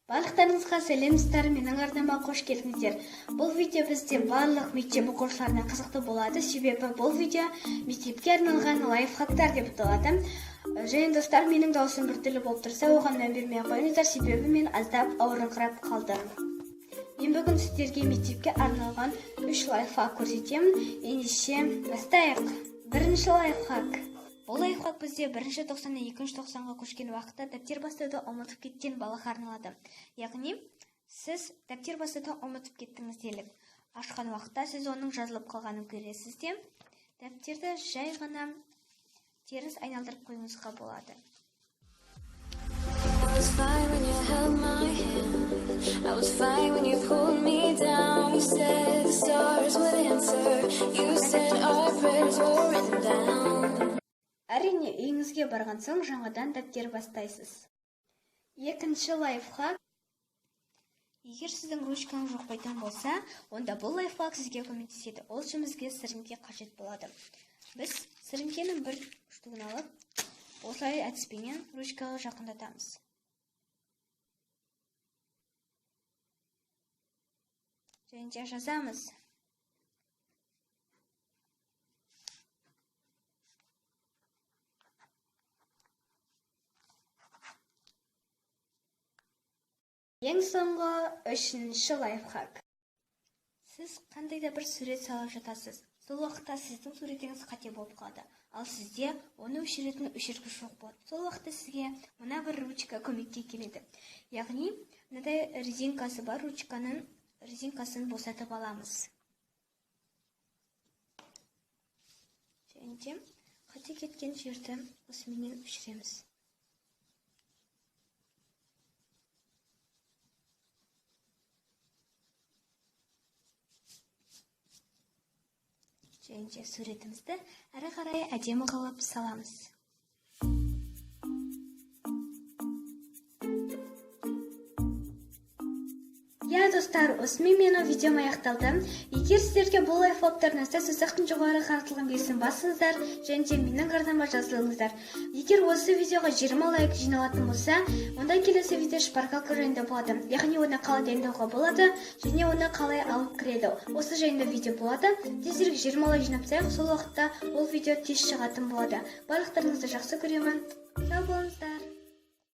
Барлықтарыңызға сәлемдер, менің арнама қош келдіңіздер. Бұл видео бізде барлық мектеп оқушыларына қызықты болады, себебі бұл видео мектепке арналған лайфхактар деп аталады. Және достар, менің даусым біртүрлі болып тұрса, оған мән бермей қойыңыздар, себебі мен аздап ауырыңқырап қалдым. Мен бүгін сіздерге мектепке арналған 3 лайфхак көрсетемін. Ендеше бастайық. Бірінші лайфхак. Бұл лайфхак бізде 1-тоқсаннан 2-тоқсанға көшкен уақытта дәптер бастауды ұмытып кеткен балаға арналады. Яғни, сіз дәптер бастауды ұмытып кеттіңіз делік. Ашқан уақытта сіз оның жазылып қалғанын көресіз де, дәптерді жай ғана теріс айналдырып қойыңызға болады. Әрине, үйіңізге барған соң жаңадан дәптер бастайсыз. Екінші лайфхак. Егер сіздің ручкаңыз жоқпайтын болса, онда бұл лайфхак сізге көмектеседі. Ол үшін бізге сіріңке қажет болады. Біз сіріңкенің бір штугын алып, осылай әдіспенен ручкаға жақындатамыз. Және де жазамыз. Ең соңғы 3-ші лайфхак. Сіз қандай да бір сурет салып жатасыз. Сол уақытта сіздің суретіңіз қате болып қалды. Ал сізде оны өшіретін өшіргіш жоқ болады. Сол уақытта сізге мына бір ручка көмекке келеді. Яғни, мынадай резинкасы бар ручканың резинкасын босатып аламыз. Және де қате кеткен жерді осымен өшіреміз. Және де суретімізді әрі қарай әдемі қылып саламыз. Я, достар, осымен менің видеом аяқталды. Егер сіздерге бұл лайфхактар ұнаса, сызықтың жоғары қаратылған белгісін басыңыздар, және де менің арнама жазылыңыздар. Егер осы видеоға 20 лайк жиналатын болса, онда келесі видео шпаргалка жайында болады. Яғни оны қалай дайындауға болады, және оны қалай алып кіреді. Осы жайында видео болады. Тезірек 20 лайк жинапсақ, сол уақытта ол видео тез шығатын болады. Барлықтарыңызды жақсы көремін. Сау болыңыздар.